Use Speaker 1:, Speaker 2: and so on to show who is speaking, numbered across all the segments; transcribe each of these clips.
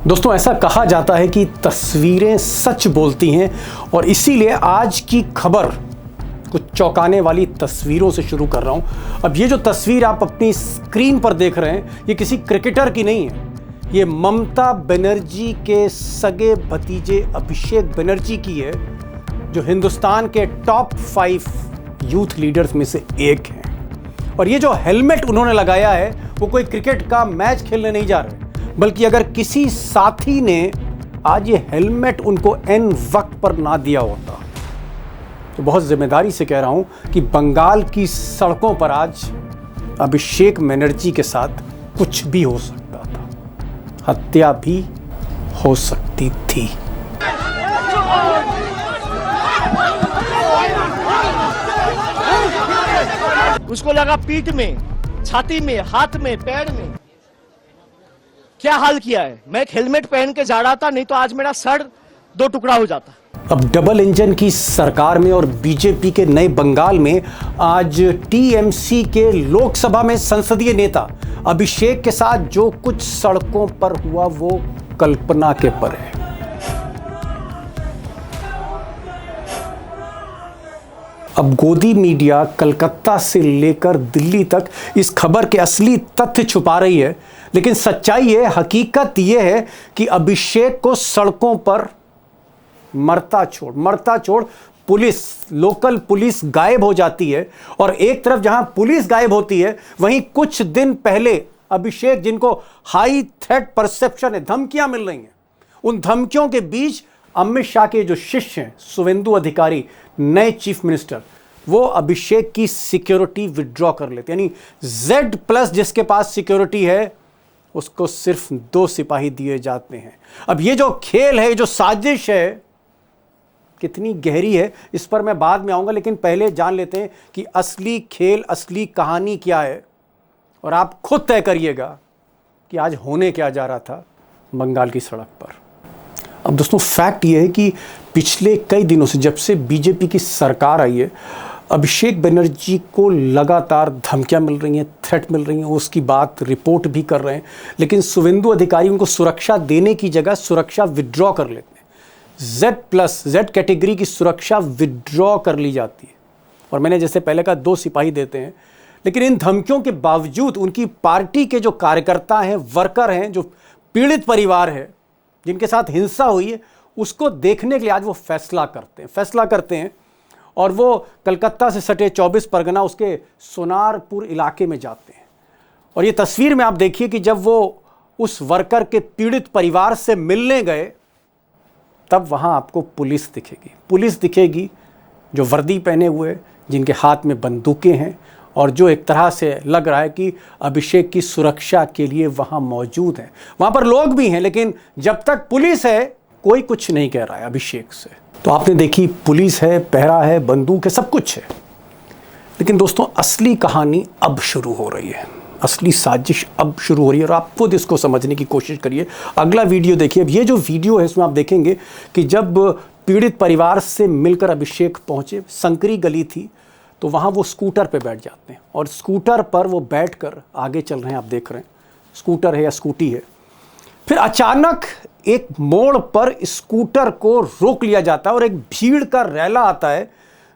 Speaker 1: दोस्तों, ऐसा कहा जाता है कि तस्वीरें सच बोलती हैं और इसीलिए आज की खबर कुछ चौंकाने वाली तस्वीरों से शुरू कर रहा हूं। अब ये जो तस्वीर आप अपनी स्क्रीन पर देख रहे हैं, ये किसी क्रिकेटर की नहीं है। ये ममता बनर्जी के सगे भतीजे अभिषेक बनर्जी की है, जो हिंदुस्तान के टॉप 5 यूथ लीडर्स में से एक हैं। और ये जो हेलमेट उन्होंने लगाया है, वो कोई क्रिकेट का मैच खेलने नहीं जा रहे, बल्कि अगर किसी साथी ने आज ये हेलमेट उनको एन वक्त पर ना दिया होता, तो बहुत जिम्मेदारी से कह रहा हूं कि बंगाल की सड़कों पर आज अभिषेक बनर्जी के साथ कुछ भी हो सकता था, हत्या भी हो सकती थी।
Speaker 2: उसको लगा पीठ में, छाती में, हाथ में, पैर में। क्या हाल किया है। मैं एक हेलमेट पहन के जा रहा था, नहीं तो आज मेरा सर 2 टुकड़ा हो जाता।
Speaker 1: अब डबल इंजन की सरकार में और बीजेपी के नए बंगाल में आज टीएमसी के लोकसभा में संसदीय नेता अभिषेक के साथ जो कुछ सड़कों पर हुआ, वो कल्पना के परे है। अब गोदी मीडिया कलकत्ता से लेकर दिल्ली तक इस खबर के असली तथ्य छुपा रही है, लेकिन सच्चाई है, हकीकत यह है कि अभिषेक को सड़कों पर मरता छोड़ पुलिस, लोकल पुलिस गायब हो जाती है। और एक तरफ जहां पुलिस गायब होती है, वहीं कुछ दिन पहले अभिषेक, जिनको हाई थ्रेट परसेप्शन है, धमकियां मिल रही हैं, उन धमकियों के बीच अमित शाह के जो शिष्य हैं, शुवेंदु अधिकारी, नए चीफ मिनिस्टर, वो अभिषेक की सिक्योरिटी विड्रॉ कर लेते हैं। यानी Z+ जिसके पास सिक्योरिटी है, उसको सिर्फ 2 सिपाही दिए जाते हैं। अब ये जो खेल है, जो साजिश है, कितनी गहरी है, इस पर मैं बाद में आऊंगा, लेकिन पहले जान लेते हैं कि असली खेल, असली कहानी क्या है। और आप खुद तय करिएगा कि आज होने क्या जा रहा था बंगाल की सड़क पर। अब दोस्तों, फैक्ट ये है कि पिछले कई दिनों से, जब से बीजेपी की सरकार आई है, अभिषेक बनर्जी को लगातार धमकियां मिल रही हैं, थ्रेट मिल रही हैं, वो उसकी बात रिपोर्ट भी कर रहे हैं, लेकिन शुवेंदु अधिकारी उनको सुरक्षा देने की जगह सुरक्षा विड्रॉ कर लेते हैं। Z+ कैटेगरी की सुरक्षा विड्रॉ कर ली जाती है। और मैंने जैसे पहले कहा, 2 सिपाही देते हैं, लेकिन इन धमकियों के बावजूद उनकी पार्टी के जो कार्यकर्ता हैं, वर्कर हैं, जो पीड़ित परिवार है, जिनके साथ हिंसा हुई है, उसको देखने के लिए आज वो फैसला करते हैं और वो कलकत्ता से सटे 24 परगना, उसके सोनारपुर इलाके में जाते हैं। और ये तस्वीर में आप देखिए कि जब वो उस वर्कर के पीड़ित परिवार से मिलने गए, तब वहां आपको पुलिस दिखेगी जो वर्दी पहने हुए, जिनके हाथ में बंदूकें हैं और जो एक तरह से लग रहा है कि अभिषेक की सुरक्षा के लिए वहां मौजूद है। वहां पर लोग भी हैं, लेकिन जब तक पुलिस है, कोई कुछ नहीं कह रहा है अभिषेक से। तो आपने देखी, पुलिस है, पहरा है, बंदूक है, सब कुछ है। लेकिन दोस्तों, असली कहानी अब शुरू हो रही है, असली साजिश अब शुरू हो रही है, और आप खुद इसको समझने की कोशिश करिए। अगला वीडियो देखिए। अब ये जो वीडियो है, इसमें आप देखेंगे कि जब पीड़ित परिवार से मिलकर अभिषेक पहुंचे, संकरी गली थी, तो वहाँ वो स्कूटर पे बैठ जाते हैं और स्कूटर पर वो बैठकर आगे चल रहे हैं। आप देख रहे हैं, स्कूटर है या स्कूटी है। फिर अचानक एक मोड़ पर स्कूटर को रोक लिया जाता है और एक भीड़ का रैला आता है,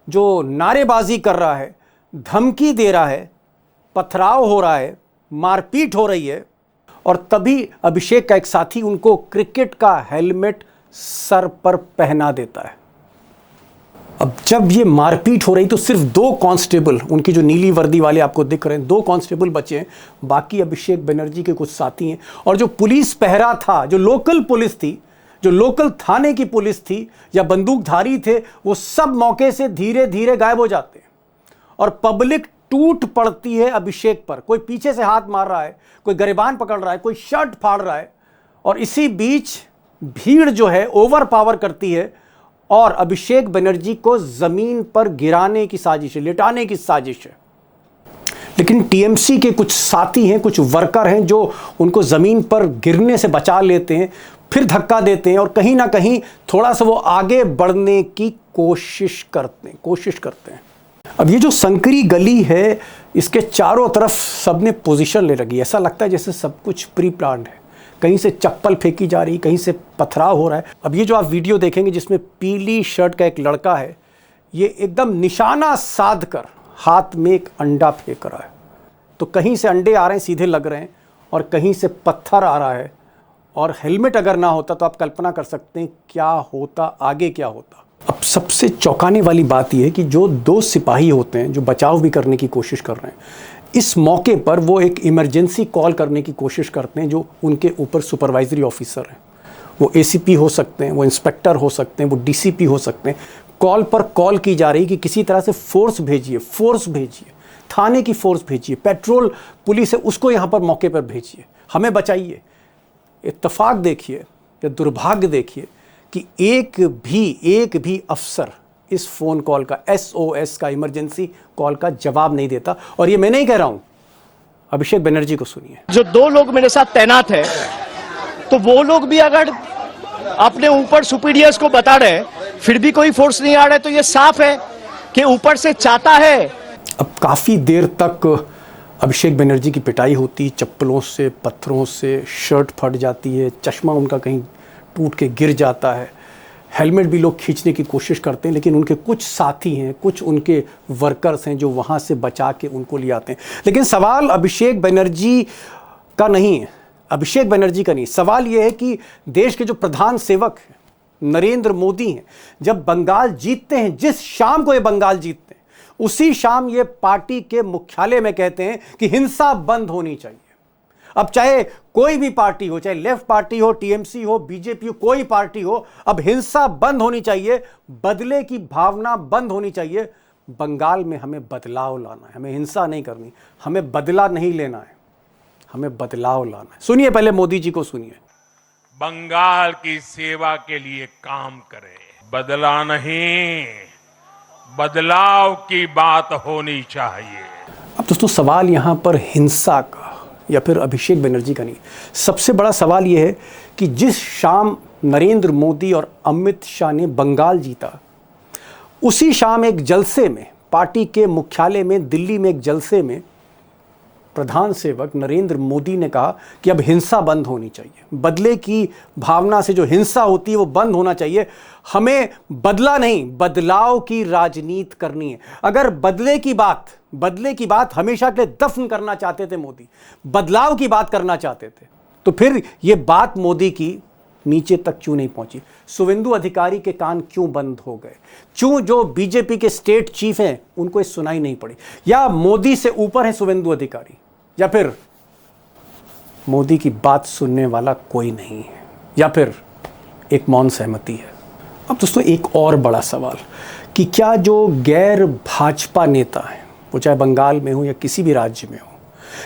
Speaker 1: जो नारेबाजी कर रहा है, धमकी दे रहा है, पथराव हो रहा है, मारपीट हो रही है। और तभी अभिषेक का एक साथी उनको क्रिकेट का हेलमेट सर पर पहना देता है। अब जब ये मारपीट हो रही, तो सिर्फ 2 कांस्टेबल, उनकी जो नीली वर्दी वाले आपको दिख रहे हैं, 2 कांस्टेबल बचे हैं, बाकी अभिषेक बनर्जी के कुछ साथी हैं। और जो पुलिस पहरा था, जो लोकल पुलिस थी, जो लोकल थाने की पुलिस थी या बंदूकधारी थे, वो सब मौके से धीरे धीरे गायब हो जाते हैं और पब्लिक टूट पड़ती है अभिषेक पर। कोई पीछे से हाथ मार रहा है, कोई गिरबान पकड़ रहा है, कोई शर्ट फाड़ रहा है। और इसी बीच भीड़ जो है ओवर पावर करती है और अभिषेक बनर्जी को जमीन पर गिराने की साजिश है, लिटाने की साजिश है। लेकिन टीएमसी के कुछ साथी हैं, कुछ वर्कर हैं, जो उनको जमीन पर गिरने से बचा लेते हैं, फिर धक्का देते हैं और कहीं ना कहीं थोड़ा सा वो आगे बढ़ने की कोशिश करते हैं। अब ये जो संकरी गली है, इसके चारों तरफ सबने पोजीशन ले रखी है। ऐसा लगता है जैसे सब कुछ प्री प्लान्ड है। कहीं से चप्पल फेंकी जा रही, कहीं से पथराव हो रहा है। अब ये जो आप वीडियो देखेंगे जिसमें पीली शर्ट का एक लड़का है, ये एकदम निशाना साध कर हाथ में एक अंडा फेंक रहा है। तो कहीं से अंडे आ रहे हैं, सीधे लग रहे हैं, और कहीं से पत्थर आ रहा है। और हेलमेट अगर ना होता तो आप कल्पना कर सकते हैं क्या होता, आगे क्या होता। अब सबसे चौंकाने वाली बात यह है कि जो 2 सिपाही होते हैं जो बचाव भी करने की कोशिश कर रहे हैं, इस मौके पर वो एक इमरजेंसी कॉल करने की कोशिश करते हैं। जो उनके ऊपर सुपरवाइजरी ऑफिसर हैं, वो एसीपी हो सकते हैं, वो इंस्पेक्टर हो सकते हैं, वो डीसीपी हो सकते हैं। कॉल पर कॉल की जा रही कि किसी तरह से फोर्स भेजिए, थाने की फोर्स भेजिए, पेट्रोल पुलिस है उसको यहाँ पर मौके पर भेजिए, हमें बचाइए। इत्तेफाक देखिए या दुर्भाग्य देखिए कि एक भी अफसर इस फ़ोन कॉल का, SOS का, इमरजेंसी कॉल का जवाब नहीं देता। और ये मैं नहीं कह रहा हूं, अभिषेक बनर्जी को सुनिए।
Speaker 2: जो 2 लोग मेरे साथ तैनात है, तो वो लोग भी अगर अपने ऊपर सुपीरियर्स को बता रहे हैं, फिर भी कोई फोर्स नहीं आ रहा है, तो ये साफ है कि ऊपर से चाहता है।
Speaker 1: अब काफ़ी देर तक अभिषेक बनर्जी की पिटाई होती, चप्पलों से, पत्थरों से, शर्ट फट जाती है, चश्मा उनका कहीं टूट के गिर जाता है, हेलमेट भी लोग खींचने की कोशिश करते हैं, लेकिन उनके कुछ साथी हैं, कुछ उनके वर्कर्स हैं जो वहाँ से बचा के उनको ले आते हैं। लेकिन सवाल अभिषेक बनर्जी का नहीं है, अभिषेक बनर्जी का नहीं। सवाल ये है कि देश के जो प्रधान सेवक हैं, नरेंद्र मोदी हैं, जब बंगाल जीतते हैं, जिस शाम को ये बंगाल जीतते हैं, उसी शाम ये पार्टी के मुख्यालय में कहते हैं कि हिंसा बंद होनी चाहिए। अब चाहे कोई भी पार्टी हो, चाहे लेफ्ट पार्टी हो, टीएमसी हो, बीजेपी हो, कोई पार्टी हो, अब हिंसा बंद होनी चाहिए, बदले की भावना बंद होनी चाहिए। बंगाल में हमें बदलाव लाना है, हमें हिंसा नहीं करनी, हमें बदला नहीं लेना है, हमें बदलाव लाना है। सुनिए, पहले मोदी जी को सुनिए।
Speaker 3: बंगाल की सेवा के लिए काम करें, बदला नहीं, बदलाव की बात होनी चाहिए।
Speaker 1: अब दोस्तों, सवाल यहां पर हिंसा का या फिर अभिषेक बनर्जी का नहीं, सबसे बड़ा सवाल यह है कि जिस शाम नरेंद्र मोदी और अमित शाह ने बंगाल जीता, उसी शाम एक जलसे में, पार्टी के मुख्यालय में, दिल्ली में एक जलसे में प्रधान सेवक नरेंद्र मोदी ने कहा कि अब हिंसा बंद होनी चाहिए, बदले की भावना से जो हिंसा होती है वो बंद होना चाहिए, हमें बदला नहीं बदलाव की राजनीति करनी है। अगर बदले की बात हमेशा के लिए दफन करना चाहते थे मोदी, बदलाव की बात करना चाहते थे, तो फिर ये बात मोदी की नीचे तक क्यों नहीं पहुंची? शुवेंदु अधिकारी के कान क्यों बंद हो गए? क्यों जो बीजेपी के स्टेट चीफ हैं उनको ये सुनाई नहीं पड़ी? या मोदी से ऊपर है शुवेंदु अधिकारी, या फिर मोदी की बात सुनने वाला कोई नहीं है, या फिर एक मौन सहमति है? अब दोस्तों, एक और बड़ा सवाल कि क्या जो गैर भाजपा नेता हैं, वो चाहे बंगाल में हो या किसी भी राज्य में हो,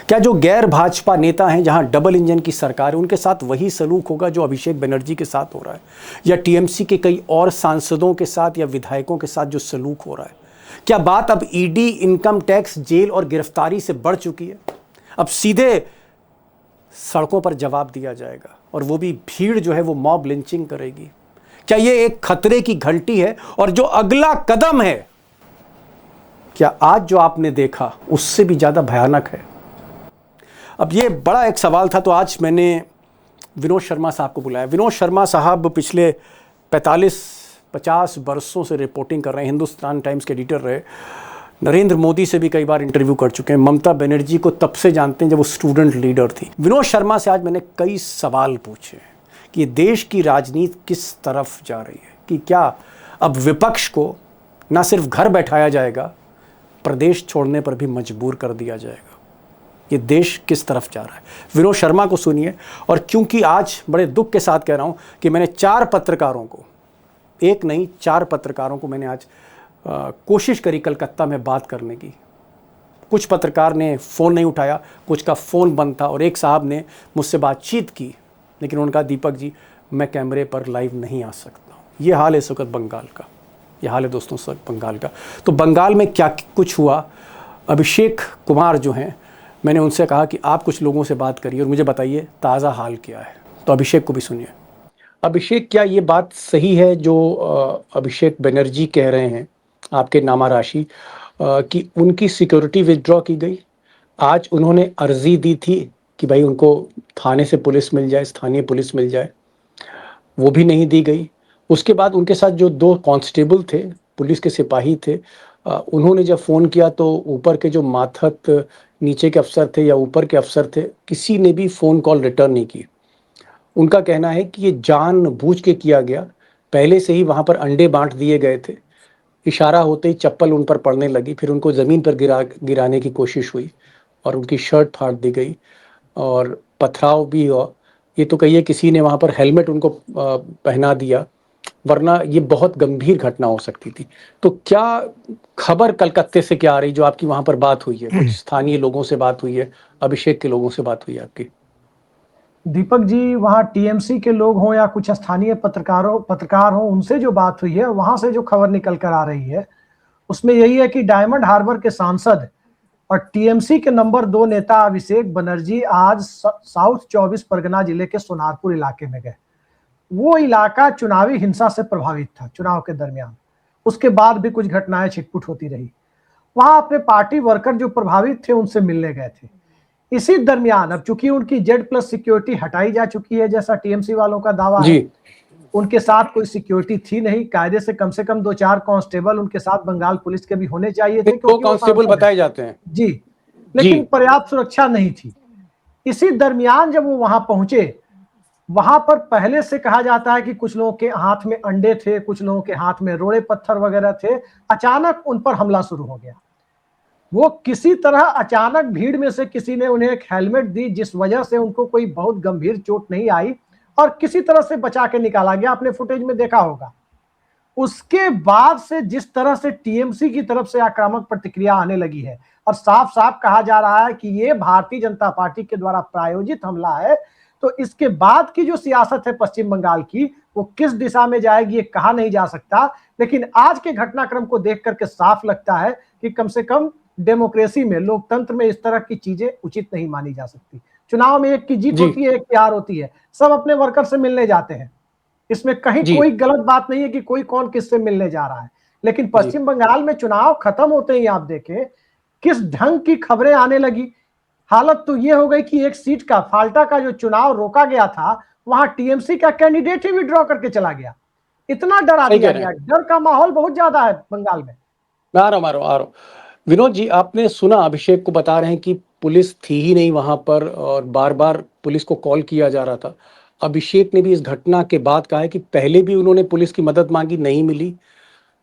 Speaker 1: क्या जो गैर भाजपा नेता हैं जहां डबल इंजन की सरकार है, उनके साथ वही सलूक होगा जो अभिषेक बनर्जी के साथ हो रहा है, या टीएमसी के कई और सांसदों के साथ या विधायकों के साथ जो सलूक हो रहा है? क्या बात अब ईडी, इनकम टैक्स, जेल और गिरफ्तारी से बढ़ चुकी है? अब सीधे सड़कों पर जवाब दिया जाएगा, और वो भी भीड़ जो है वो मॉब लिंचिंग करेगी? क्या ये एक खतरे की घंटी है? और जो अगला कदम है, क्या आज जो आपने देखा उससे भी ज्यादा भयानक है? अब ये बड़ा एक सवाल था, तो आज मैंने विनोद शर्मा साहब को बुलाया। विनोद शर्मा साहब पिछले 45-50 वर्षों से रिपोर्टिंग कर रहे हैं, हिंदुस्तान टाइम्स के एडिटर रहे, नरेंद्र मोदी से भी कई बार इंटरव्यू कर चुके हैं, ममता बनर्जी को तब से जानते हैं जब वो स्टूडेंट लीडर थी। विनोद शर्मा से आज मैंने कई सवाल पूछे कि देश की राजनीति किस तरफ जा रही है, कि क्या अब विपक्ष को न सिर्फ घर बैठाया जाएगा, प्रदेश छोड़ने पर भी मजबूर कर दिया जाएगा। ये देश किस तरफ जा रहा है? विनोद शर्मा को सुनिए। और क्योंकि आज बड़े दुख के साथ कह रहा हूं कि मैंने 4 पत्रकारों को, एक नहीं 4 पत्रकारों को मैंने आज कोशिश करी कलकत्ता में बात करने की। कुछ पत्रकार ने फ़ोन नहीं उठाया, कुछ का फ़ोन बंद था, और एक साहब ने मुझसे बातचीत की, लेकिन उन्होंने कहा दीपक जी मैं कैमरे पर लाइव नहीं आ सकता। ये हाल है इस वक्त बंगाल का, ये हाल है दोस्तों इस वक्त बंगाल का। तो बंगाल में क्या कुछ हुआ, अभिषेक कुमार जो हैं, मैंने उनसे कहा कि आप कुछ लोगों से बात करिए और मुझे बताइए ताज़ा हाल क्या है। तो अभिषेक को भी सुनिए। अभिषेक, क्या ये बात सही है जो अभिषेक बनर्जी कह रहे हैं, आपके नामा राशि, कि उनकी सिक्योरिटी विथड्रॉ की गई? आज उन्होंने अर्जी दी थी कि भाई उनको थाने से पुलिस मिल जाए, स्थानीय पुलिस मिल जाए, वो भी नहीं दी गई। उसके बाद उनके साथ जो 2 कांस्टेबल थे, पुलिस के सिपाही थे, उन्होंने जब फ़ोन किया तो ऊपर के जो मातहत नीचे के अफ़सर थे या ऊपर के अफ़सर थे, किसी ने भी फ़ोन कॉल रिटर्न नहीं की। उनका कहना है कि ये जानबूझ के किया गया, पहले से ही वहाँ पर अंडे बाँट दिए गए थे। इशारा होते ही चप्पल उन पर पड़ने लगी, फिर उनको ज़मीन पर गिराने की कोशिश हुई और उनकी शर्ट फाड़ दी गई और पथराव भी हुआ। ये तो कहिए किसी ने वहाँ पर हेलमेट उनको पहना दिया, वरना ये बहुत गंभीर घटना हो सकती थी। तो क्या खबर कलकत्ते से क्या आ रही जो आपकी वहाँ पर बात हुई है? कुछ स्थानीय लोगों से बात हुई है, अभिषेक के लोगों से बात हुई है आपकी?
Speaker 4: दीपक जी, वहाँ टीएमसी के लोग हों या कुछ स्थानीय पत्रकार हों, उनसे जो बात हुई है, वहां से जो खबर निकल कर आ रही है, उसमें यही है कि डायमंड हार्बर के सांसद और टीएमसी के नंबर 2 नेता अभिषेक बनर्जी आज साउथ 24 परगना जिले के सोनारपुर इलाके में गए। वो इलाका चुनावी हिंसा से प्रभावित था चुनाव के दरमियान। उसके बाद भी कुछ घटनाएं छिटपुट होती रही। वहां अपने पार्टी वर्कर जो प्रभावित थे उनसे मिलने गए थे। इसी दरमियान अब चूंकि उनकी Z+ सिक्योरिटी हटाई जा चुकी है, जैसा टीएमसी वालों का दावा है,
Speaker 1: जी,
Speaker 4: उनके साथ कोई सिक्योरिटी थी नहीं। कायदे से कम 2-4 कांस्टेबल उनके साथ बंगाल पुलिस के भी होने चाहिए थे,
Speaker 1: 2
Speaker 4: क्योंकि वो
Speaker 1: कांस्टेबल
Speaker 4: सांसद है।
Speaker 1: बताए जाते हैं।
Speaker 4: जी,
Speaker 1: जी,
Speaker 4: लेकिन पर्याप्त सुरक्षा नहीं थी। इसी दरमियान जब वो वहां पहुंचे, वहां पर पहले से कहा जाता है कि कुछ लोगों के हाथ में अंडे थे, कुछ लोगों के हाथ में रोड़े पत्थर वगैरह थे। अचानक उन पर हमला शुरू हो गया। वो किसी तरह अचानक भीड़ में से किसी ने उन्हें एक हेलमेट दी, जिस वजह से उनको कोई बहुत गंभीर चोट नहीं आई और किसी तरह से बचा के निकाला गया। आपने फुटेज में देखा होगा। उसके बाद से जिस तरह से टीएमसी की तरफ से आक्रामक प्रतिक्रिया आने लगी है और साफ साफ कहा जा रहा है कि ये भारतीय जनता पार्टी के द्वारा प्रायोजित हमला है, तो इसके बाद की जो सियासत है पश्चिम बंगाल की, वो किस दिशा में जाएगी ये कहा नहीं जा सकता। लेकिन आज के घटनाक्रम को देख करके साफ लगता है कि कम से कम डेमोक्रेसी में, लोकतंत्र में इस तरह की चीजें उचित नहीं मानी जा सकती। चुनाव में एक की जीत
Speaker 1: जी,
Speaker 4: होती है, एक की हार होती है। सब अपने वर्कर से मिलने जाते हैं, इसमें कहीं
Speaker 1: जी,
Speaker 4: कोई गलत बात नहीं है कि कोई कौन किससे मिलने जा रहा है। लेकिन
Speaker 1: जी।
Speaker 4: पश्चिम बंगाल में चुनाव खत्म होते ही आप देखें किस ढंग की खबरें आने लगी। हालत तो ये हो गई कि एक सीट का, फाल्टा का जो चुनाव रोका गया था, वहां टीएमसी का कैंडिडेट ही विड्रॉ करके चला गया। इतना डरा
Speaker 1: सही कह
Speaker 4: दिया
Speaker 1: रहे
Speaker 4: गया,
Speaker 1: हैं।
Speaker 4: डर का माहौल बहुत ज्यादा है बंगाल में।
Speaker 1: मैं आ रहा हूँ। विनोद जी, आपने सुना अभिषेक को बता रहे हैं कि पुलिस थी ही नहीं वहाँ पर और बार-बार पुलिस को कॉल किया जा रहा था। अभिषेक ने भी इस घटना के बाद कहा है कि पहले भी उन्होंने पुलिस की मदद माँगी, नहीं मिली।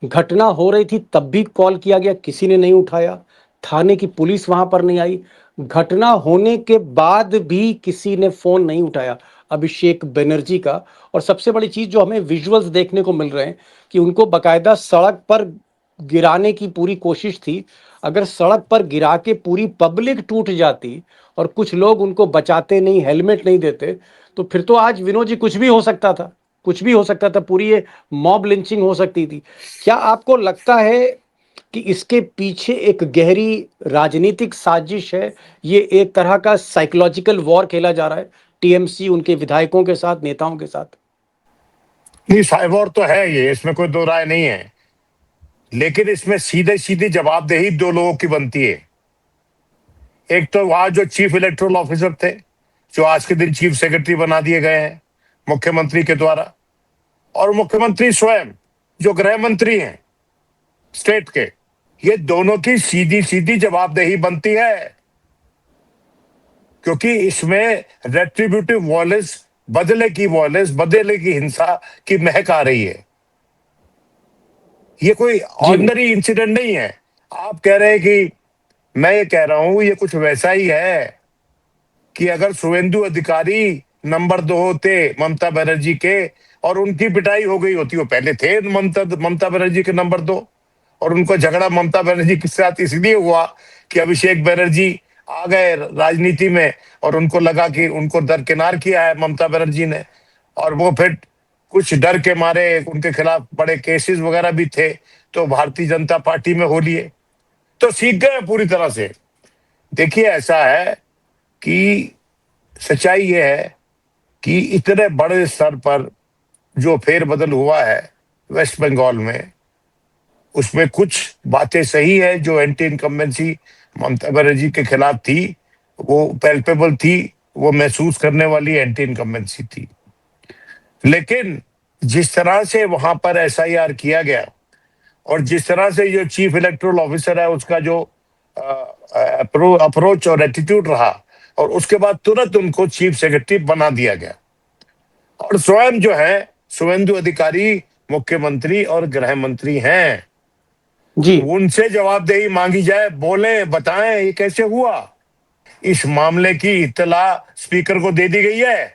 Speaker 1: घटना हो रही थी तब भी कॉल किया गया, किसी ने नहीं उठाया। थाने की पुलिस वहाँ पर नहीं आई। घटना होने के बाद भी किसी ने फ़ोन नहीं उठाया अभिषेक बनर्जी का। और सबसे बड़ी चीज़ जो हमें विजुअल्स देखने को मिल रहे हैं कि उनको बाकायदा सड़क पर गिराने की पूरी कोशिश थी। अगर सड़क पर गिरा के पूरी पब्लिक टूट जाती और कुछ लोग उनको बचाते नहीं, हेलमेट नहीं देते, तो फिर तो आज विनोद जी कुछ भी हो सकता था। कुछ भी हो सकता था, पूरी ये मॉब लिंचिंग हो सकती थी। क्या आपको लगता है कि इसके पीछे एक गहरी राजनीतिक साजिश है? ये एक तरह का साइकोलॉजिकल वॉर खेला जा रहा है टीएमसी उनके विधायकों के साथ, नेताओं के साथ?
Speaker 5: नहीं, साइबर तो है ये, इसमें कोई दो राय नहीं है। लेकिन इसमें सीधे सीधी जवाबदेही दो लोगों की बनती है। एक तो वहां जो चीफ इलेक्टोरल ऑफिसर थे, जो आज के दिन चीफ सेक्रेटरी बना दिए गए हैं मुख्यमंत्री के द्वारा, और मुख्यमंत्री स्वयं जो गृह मंत्री हैं स्टेट के, ये दोनों की सीधी सीधी जवाबदेही बनती है। क्योंकि इसमें रेट्रीब्यूटिव वॉयलेंस, बदले की हिंसा की महक आ रही है। ये कोई ऑर्डिनरी इंसिडेंट नहीं है। आप कह रहे हैं कि मैं ये कह रहा हूं ये कुछ वैसा ही है कि अगर शुभेंदु अधिकारी नंबर 2 होते ममता बनर्जी के और उनकी पिटाई हो गई होती, वो पहले थे ममता बनर्जी के नंबर 2, और उनको झगड़ा ममता बनर्जी के साथ इसलिए हुआ कि अभिषेक बनर्जी आ गए राजनीति में और उनको लगा कि उनको दरकिनार किया है ममता बनर्जी ने, और वो फिर कुछ डर के मारे उनके खिलाफ बड़े केसेस वगैरह भी थे, तो भारतीय जनता पार्टी में हो लिए, तो सीख गए पूरी तरह से। देखिए, ऐसा है कि सच्चाई ये है कि इतने बड़े स्तर पर जो फेरबदल हुआ है वेस्ट बंगाल में, उसमें कुछ बातें सही है जो एंटी इनकम्बेंसी ममता बनर्जी के खिलाफ थी, वो पैल्पेबल थी, वो महसूस करने वाली एंटी इनकम्बेंसी थी। लेकिन जिस तरह से वहां पर एसआईआर किया गया और जिस तरह से जो चीफ इलेक्टोरल ऑफिसर है उसका जो अप्रोच और एटीट्यूड रहा, और उसके बाद तुरंत उनको चीफ सेक्रेटरी बना दिया गया। और स्वयं जो है शुभेंदु अधिकारी मुख्यमंत्री और गृह मंत्री हैं,
Speaker 1: जी
Speaker 5: उनसे जवाबदेही मांगी जाए, बोले बताएं ये कैसे हुआ। इस मामले की इत्तला स्पीकर को दे दी गई है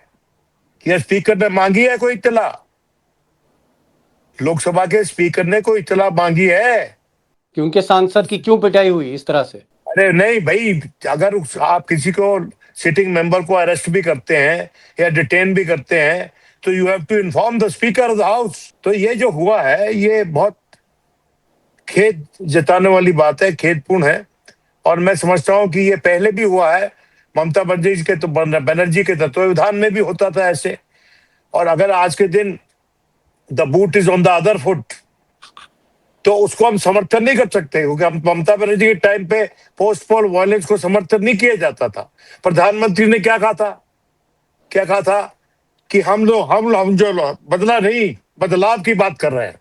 Speaker 5: या स्पीकर ने मांगी है कोई इत्तला? लोकसभा के स्पीकर ने कोई इत्तला मांगी है?
Speaker 1: कि उनके सांसद की क्यों पिटाई हुई इस तरह से?
Speaker 5: अरे नहीं भाई, अगर आप किसी को सिटिंग मेंबर को अरेस्ट भी करते हैं या डिटेन भी करते हैं तो you have to inform the speaker of the house. तो ये जो हुआ है ये बहुत खेद जताने वाली बात है, खेदपूर्ण है। और मैं समझता हूं कि ये पहले भी हुआ है, ममता बनर्जी के तत्वावधान में भी होता था ऐसे। और अगर आज के दिन the boot is on the other foot तो उसको हम समर्थन नहीं कर सकते, क्योंकि हम ममता बनर्जी के टाइम पे पोस्ट पोल वायलेंस को समर्थन नहीं किया जाता था। प्रधानमंत्री ने क्या कहा था कि हम जो बदला नहीं, बदलाव की बात कर रहे हैं।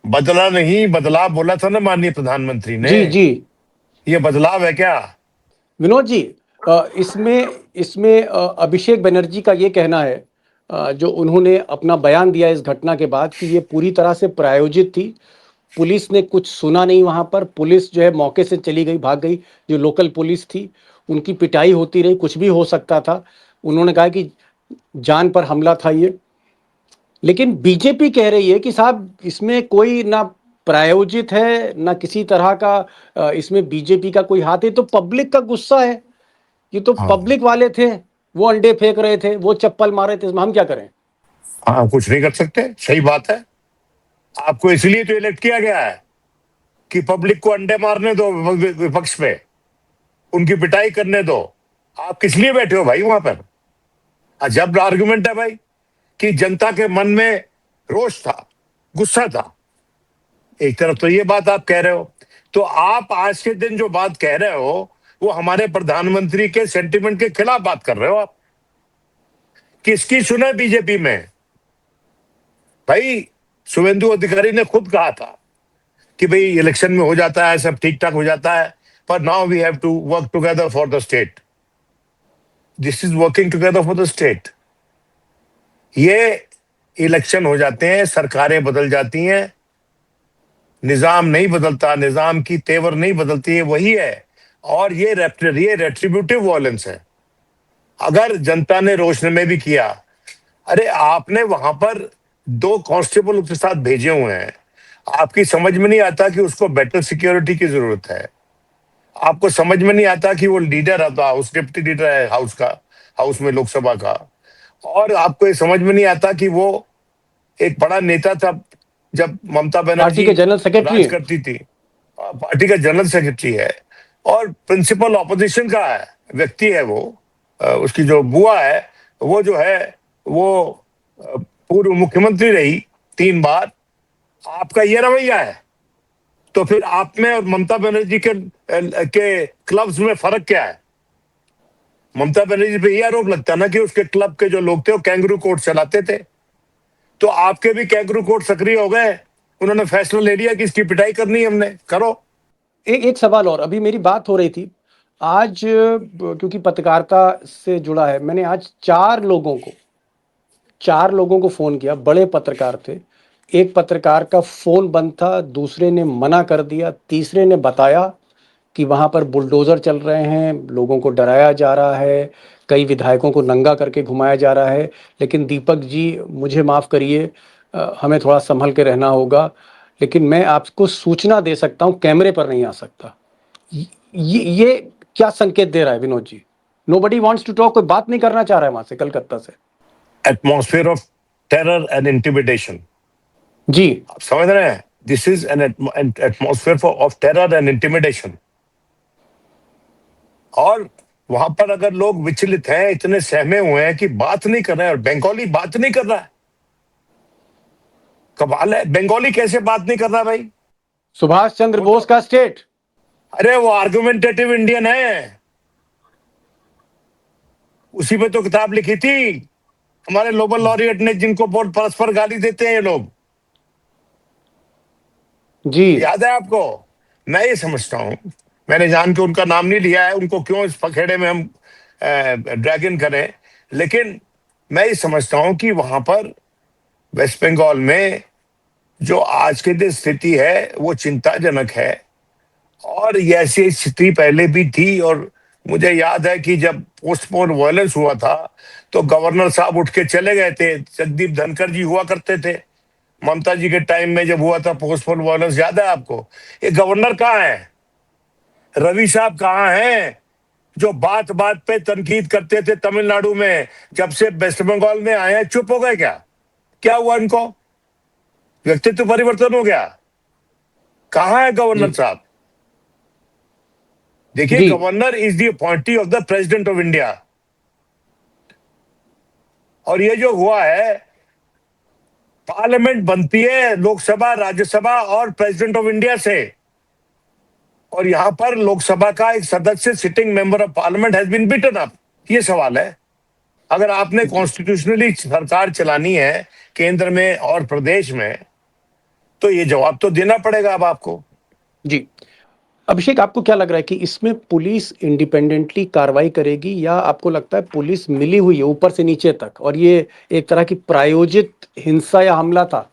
Speaker 5: बदला नहीं, बदलाव बोला था ना माननीय प्रधानमंत्री ने।
Speaker 1: जी जी
Speaker 5: ये बदलाव है क्या?
Speaker 1: विनोद जी, इसमें अभिषेक बनर्जी का ये कहना है, जो उन्होंने अपना बयान दिया इस घटना के बाद, कि ये पूरी तरह से प्रायोजित थी। पुलिस ने कुछ सुना नहीं, वहां पर पुलिस जो है मौके से चली गई, भाग गई। जो लोकल पुलिस थी उनकी पिटाई होती रही, कुछ भी हो सकता था। उन्होंने कहा कि जान पर हमला था ये। लेकिन बीजेपी कह रही है कि साहब इसमें कोई ना प्रायोजित है ना किसी तरह का इसमें बीजेपी का कोई हाथ है। तो पब्लिक का गुस्सा है, ये तो
Speaker 5: हाँ।
Speaker 1: पब्लिक वाले थे, वो अंडे फेंक रहे थे, वो चप्पल मारे थे, इसमें हम क्या करें?
Speaker 5: हाँ, कुछ नहीं कर सकते, सही बात है। आपको इसलिए तो इलेक्ट किया गया है कि पब्लिक को अंडे मारने दो, विपक्ष पे उनकी पिटाई करने दो। आप किस लिए बैठे हो भाई वहां पर? अजब आर्गुमेंट है भाई कि जनता के मन में रोष था, गुस्सा था। एक तरफ तो ये बात आप कह रहे हो, तो आप आज के दिन जो बात कह रहे हो वो हमारे प्रधानमंत्री के सेंटिमेंट के खिलाफ बात कर रहे हो आप। किसकी सुने बीजेपी में भाई? शुभेंदु अधिकारी ने खुद कहा था कि भाई इलेक्शन में हो जाता है, सब ठीक ठाक हो जाता है, पर now we have to work together for the state. This is working together for the state. ये इलेक्शन हो जाते हैं, सरकारें बदल जाती हैं, निजाम नहीं बदलता, निजाम की तेवर नहीं बदलती है, वही है। और ये रेट्रिब्यूटिव वायलेंस है। अगर जनता ने रोशनी में भी किया, अरे आपने वहां पर 2 कांस्टेबल उसके साथ भेजे हुए हैं, आपकी समझ में नहीं आता कि उसको बेटर सिक्योरिटी की जरूरत है। आपको समझ में नहीं आता कि वो लीडर आता, हाउस डिप्टी लीडर है हाउस में लोकसभा का, और आपको ये समझ में नहीं आता कि वो एक बड़ा नेता था जब ममता
Speaker 1: पार्टी
Speaker 5: बनर्जी
Speaker 1: के जनरल सेक्रेटरी
Speaker 5: राज करती थी। पार्टी का जनरल सेक्रेटरी है और प्रिंसिपल ऑपोजिशन का व्यक्ति है वो। उसकी जो बुआ है वो जो है वो पूर्व मुख्यमंत्री रही 3 बार। आपका ये रवैया है, तो फिर आप में और ममता बनर्जी के क्लब्स में फर्क क्या है? ममता बनर्जी पे यह आरोप लगता ना कि उसके क्लब के जो लोग थे वो कैंगरू कोर्ट चलाते थे, तो आपके भी कैंगरू कोर्ट सक्रिय हो गए। उन्होंने फैसला ले लिया कि इसकी पिटाई करनी है, हमने करो।
Speaker 1: एक सवाल और, अभी मेरी बात हो रही थी आज, क्योंकि पत्रकारिता से जुड़ा है, मैंने आज 4 लोगों को फोन किया, बड़े पत्रकार थे। एक पत्रकार का फोन बंद था, दूसरे ने मना कर दिया, तीसरे ने बताया कि वहां पर बुलडोजर चल रहे हैं, लोगों को डराया जा रहा है, कई विधायकों को नंगा करके घुमाया जा रहा है। लेकिन दीपक जी मुझे माफ़ करिए, हमें थोड़ा संभल के रहना होगा, लेकिन मैं आपको सूचना दे सकता हूँ, कैमरे पर नहीं आ सकता। ये क्या संकेत दे रहा है Vinod ji? Nobody wants to talk, कोई बात नहीं करना चाह रहा है वहां से, कलकत्ता से।
Speaker 5: Atmosphere of terror and intimidation.
Speaker 1: जी
Speaker 5: आप समझ रहे हैं? This is an atmosphere of terror and intimidation. और वहां पर अगर लोग विचलित हैं, इतने सहमे हुए हैं कि बात नहीं कर रहे हैं, और बंगाली बात नहीं कर रहा है, कमाल है। बंगाली कैसे बात नहीं कर रहा भाई?
Speaker 1: सुभाष चंद्र बोस का स्टेट।
Speaker 5: अरे वो आर्गुमेंटेटिव इंडियन है, उसी पे तो किताब लिखी थी हमारे नोबेल लॉरिएट ने, जिनको बहुत परस्पर गाली देते हैं ये लोग,
Speaker 1: जी
Speaker 5: याद है आपको? मैं ये समझता हूं, मैंने जान के उनका नाम नहीं लिया है, उनको क्यों इस पखेड़े में हम ड्रैगन करें, लेकिन मैं ये समझता हूं कि वहां पर वेस्ट बंगाल में जो आज की जो स्थिति है वो चिंताजनक है। और ये ऐसी स्थिति पहले भी थी, और मुझे याद है कि जब पोस्टपोन वायलेंस हुआ था तो गवर्नर साहब उठ के चले गए थे। जगदीप धनखड़ जी हुआ करते थे ममता जी के टाइम में, जब हुआ था पोस्टपोन वायलेंस, याद है आपको? ये गवर्नर कहाँ है? रवि साहब कहाँ हैं जो बात बात पे तनकीद करते थे तमिलनाडु में? जब से वेस्ट बंगाल में आए हैं चुप हो गए क्या? क्या हुआ इनको? व्यक्तित्व परिवर्तन हो गया? कहाँ है गवर्नर
Speaker 1: जी
Speaker 5: साहब? देखिए,
Speaker 1: जी
Speaker 5: governor is the appointee of the president of India. और ये जो हुआ है, पार्लियामेंट बनती है लोकसभा, राज्यसभा और प्रेसिडेंट ऑफ इंडिया से, और यहां पर लोकसभा का एक सदस्य, sitting member of parliament, has been bitten up. ये सवाल है। अगर आपने कॉन्स्टिट्यूशनली सरकार चलानी है केंद्र में और प्रदेश में, तो ये जवाब तो देना पड़ेगा अब आपको।
Speaker 1: जी अभिषेक, आपको क्या लग रहा है कि इसमें पुलिस इंडिपेंडेंटली कार्रवाई करेगी, या आपको लगता है पुलिस मिली हुई है ऊपर से नीचे तक और ये एक तरह की प्रायोजित हिंसा या हमला था?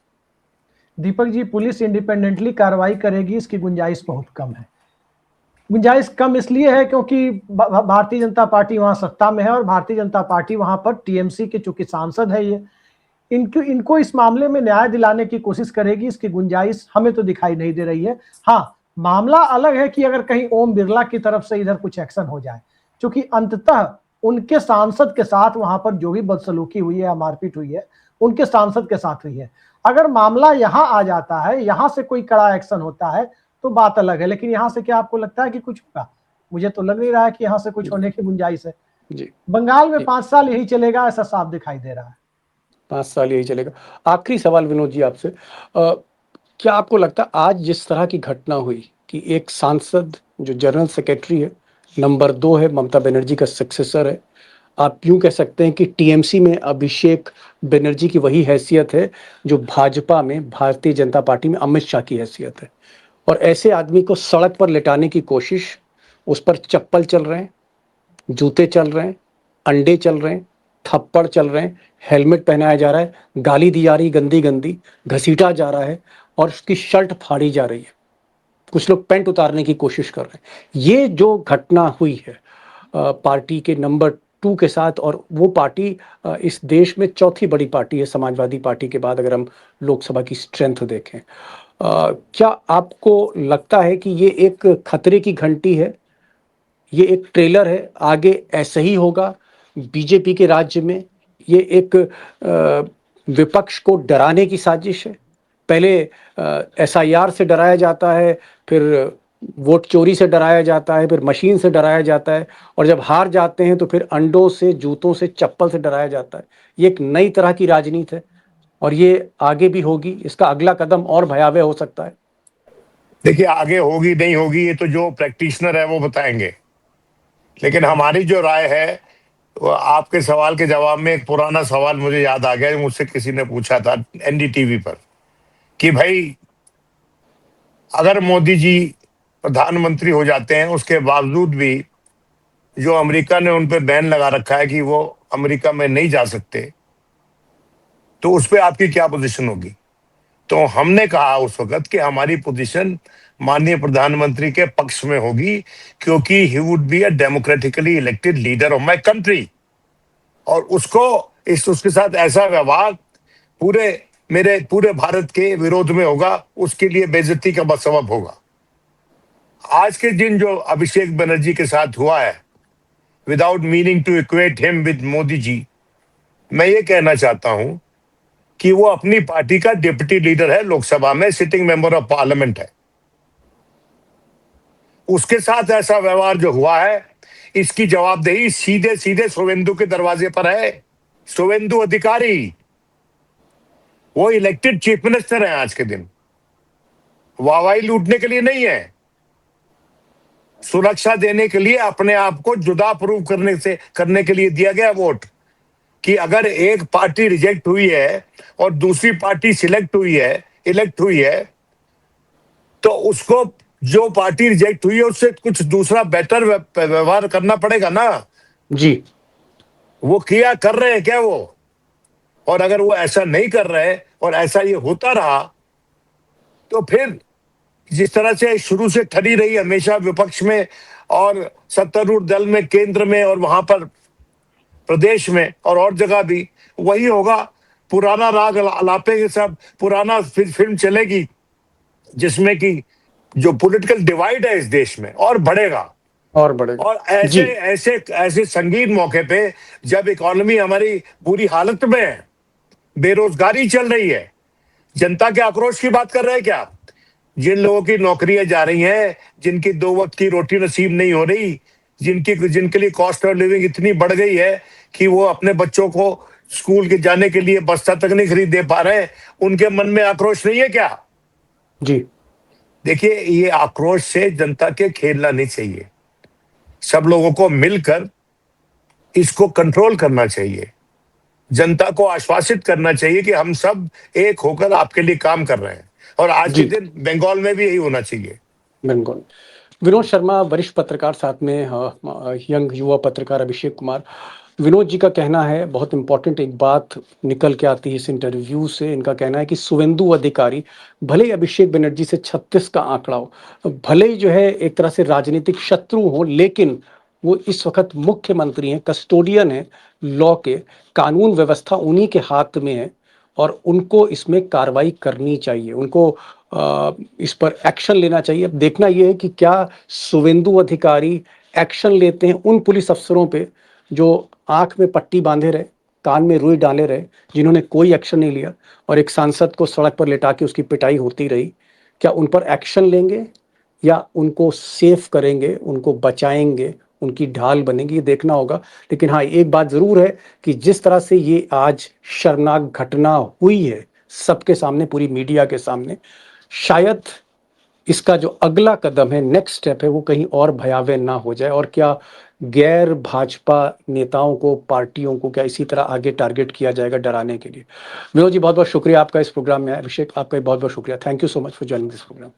Speaker 4: दीपक जी, पुलिस इंडिपेंडेंटली कार्रवाई करेगी इसकी गुंजाइश बहुत कम है। गुंजाइश कम इसलिए है क्योंकि भारतीय जनता पार्टी वहां सत्ता में है, और भारतीय जनता पार्टी वहां पर टीएमसी के चूंकि सांसद है, ये इनको इस मामले में न्याय दिलाने की कोशिश करेगी। इसकी गुंजाइश हमें तो दिखाई नहीं दे रही है। हाँ, मामला अलग है कि अगर कहीं ओम बिरला की तरफ से इधर कुछ एक्शन हो जाए, क्योंकि अंततः उनके सांसद के साथ वहां पर जो भी बदसलूकी हुई है या मारपीट हुई है, उनके सांसद के साथ हुई है। अगर मामला यहां आ जाता है, यहां से कोई कड़ा एक्शन होता है तो बात अलग है, लेकिन यहां से क्या आपको लगता है कि कुछ होगा? मुझे तो लग नहीं रहा है कि यहां से कुछ होने की गुंजाइश है।
Speaker 1: जी
Speaker 4: बंगाल में
Speaker 1: जी
Speaker 4: 5 साल यही चलेगा, ऐसा साफ दिखाई दे रहा है।
Speaker 1: 5 साल यही चलेगा। आखिरी सवाल विनोद जी आपसे, क्या आपको लगता है आज जिस तरह की घटना हुई कि एक सांसद जो जनरल सेक्रेटरी है, नंबर 2 है, ममता बनर्जी का सक्सेसर है, आप यूं कह सकते हैं कि टीएमसी में अभिषेक बनर्जी की वही हैसियत है जो भाजपा में, भारतीय जनता पार्टी में अमित शाह की हैसियत है, और ऐसे आदमी को सड़क पर लेटाने की कोशिश, उस पर चप्पल चल रहे हैं, जूते चल रहे हैं, अंडे चल रहे हैं, थप्पड़ चल रहे हैं, हेलमेट पहनाया जा रहा है, गाली दी जा रही गंदी गंदी, घसीटा जा रहा है और उसकी शर्ट फाड़ी जा रही है, कुछ लोग पैंट उतारने की कोशिश कर रहे हैं। ये जो घटना हुई है पार्टी के नंबर 2 के साथ, और वो पार्टी इस देश में चौथी बड़ी पार्टी है समाजवादी पार्टी के बाद, अगर हम लोकसभा की स्ट्रेंथ देखें, क्या आपको लगता है कि ये एक खतरे की घंटी है, ये एक ट्रेलर है, आगे ऐसा ही होगा बीजेपी के राज्य में? ये एक विपक्ष को डराने की साजिश है? पहले एसआईआर से डराया जाता है, फिर वोट चोरी से डराया जाता है, फिर मशीन से डराया जाता है, और जब हार जाते हैं तो फिर अंडों से, जूतों से, चप्पल से डराया जाता है। ये एक नई तरह की राजनीति है और ये आगे भी होगी। इसका अगला कदम और भयावह हो सकता है।
Speaker 5: देखिए, आगे होगी नहीं होगी ये तो जो प्रैक्टिशनर है वो बताएंगे, लेकिन हमारी जो राय है, वो आपके सवाल के जवाब में एक पुराना सवाल मुझे याद आ गया, मुझसे किसी ने पूछा था एनडीटीवी पर, कि भाई अगर मोदी जी प्रधानमंत्री हो जाते हैं, उसके बावजूद भी जो अमेरिका ने उन पर बैन लगा रखा है कि वो अमेरिका में नहीं जा सकते, तो उस पर आपकी क्या पोजीशन होगी? तो हमने कहा उस वक्त कि हमारी पोजीशन माननीय प्रधानमंत्री के पक्ष में होगी, क्योंकि he would be a democratically elected leader of my country, और उसके साथ ऐसा व्यवहार मेरे पूरे भारत के विरोध में होगा, उसके लिए बेइज्जती का सबब होगा। आज के दिन जो अभिषेक बनर्जी के साथ हुआ है, without meaning to equate him with Modi ji, मैं ये कहना चाहता हूं कि वो अपनी पार्टी का डिप्टी लीडर है, लोकसभा में सिटिंग मेंबर ऑफ पार्लियामेंट है। उसके साथ ऐसा व्यवहार जो हुआ है, इसकी जवाबदेही सीधे सीधे शुवेंदु के दरवाजे पर है। शुवेंदु अधिकारी, वो इलेक्टेड चीफ मिनिस्टर है आज के दिन, वाहवाही लूटने के लिए नहीं है। सुरक्षा देने के लिए अपने आप को जुदा प्रूव करने के लिए दिया गया वोट, कि अगर एक पार्टी रिजेक्ट हुई है और दूसरी पार्टी सिलेक्ट हुई है, इलेक्ट हुई है, तो उसको जो पार्टी रिजेक्ट हुई है उससे कुछ दूसरा बेटर व्यवहार करना पड़ेगा ना।
Speaker 1: जी।
Speaker 5: वो किया कर रहे हैं क्या वो? और अगर वो ऐसा नहीं कर रहे और ऐसा ये होता रहा, तो फिर जिस तरह से शुरू से ठहरी रही हमेशा विपक्ष में और सत्तारूढ़ दल में, केंद्र में और वहां पर प्रदेश में और जगह भी वही होगा। पुराना राग अलापेंगे सब, पुराना फिल्म चलेगी, जिसमें कि जो पॉलिटिकल डिवाइड है इस देश में और बढ़ेगा।
Speaker 1: और बढ़ेगा।
Speaker 5: और ऐसे
Speaker 1: जी।
Speaker 5: ऐसे ऐसे संगीन मौके पे जब इकोनॉमी हमारी बुरी हालत में है, बेरोजगारी चल रही है, जनता के आक्रोश की बात कर रहे हैं क्या? जिन लोगों की नौकरियां जा रही हैं, जिनकी 2 वक्त की रोटी नसीब नहीं हो रही, जिनके लिए कॉस्ट ऑफ लिविंग इतनी बढ़ गई है कि वो अपने बच्चों को स्कूल के जाने के लिए बस्ता तक नहीं खरीद दे पा रहे, उनके मन में आक्रोश नहीं है क्या?
Speaker 1: जी।
Speaker 5: देखिए, ये आक्रोश से जनता के खेलना नहीं चाहिए। सब लोगों को मिलकर इसको कंट्रोल करना चाहिए। जनता को आश्वासित करना चाहिए कि हम सब एक होकर आपके लिए काम कर रहे हैं, और आज के
Speaker 1: जी।
Speaker 5: दिन बंगाल में भी यही होना चाहिए।
Speaker 1: बिल्कुल। विनोद शर्मा वरिष्ठ पत्रकार, साथ में यंग युवा पत्रकार अभिषेक कुमार। विनोद जी का कहना है, बहुत इंपॉर्टेंट एक बात निकल के आती है इस इंटरव्यू से। इनका कहना है कि शुवेंदु अधिकारी, भले ही अभिषेक बनर्जी से 36 का आंकड़ा हो, भले ही जो है एक तरह से राजनीतिक शत्रु हो, लेकिन वो इस वक्त मुख्यमंत्री हैं, कस्टोडियन है लॉ के, कानून व्यवस्था उन्हीं के हाथ में है और उनको इसमें कार्रवाई करनी चाहिए, उनको इस पर एक्शन लेना चाहिए। अब देखना यह है कि क्या शुवेंदु अधिकारी एक्शन लेते हैं उन पुलिस अफसरों पे जो आंख में पट्टी बांधे रहे, कान में रुई डाले रहे, जिन्होंने कोई एक्शन नहीं लिया और एक सांसद को सड़क पर लेटा के उसकी पिटाई होती रही। क्या उन पर एक्शन लेंगे या उनको सेफ करेंगे, उनको बचाएंगे, उनकी ढाल बनेगी, ये देखना होगा। लेकिन हाँ, एक बात जरूर है कि जिस तरह से ये आज शर्मनाक घटना हुई है सबके सामने, पूरी मीडिया के सामने, शायद इसका जो अगला कदम है, नेक्स्ट स्टेप है, वो कहीं और भयावह ना हो जाए। और क्या गैर भाजपा नेताओं को, पार्टियों को क्या इसी तरह आगे टारगेट किया जाएगा डराने के लिए? विनोद जी, बहुत बहुत शुक्रिया आपका इस प्रोग्राम में। अभिषेक, आपका बहुत बहुत शुक्रिया। Thank you so much for joining this programme.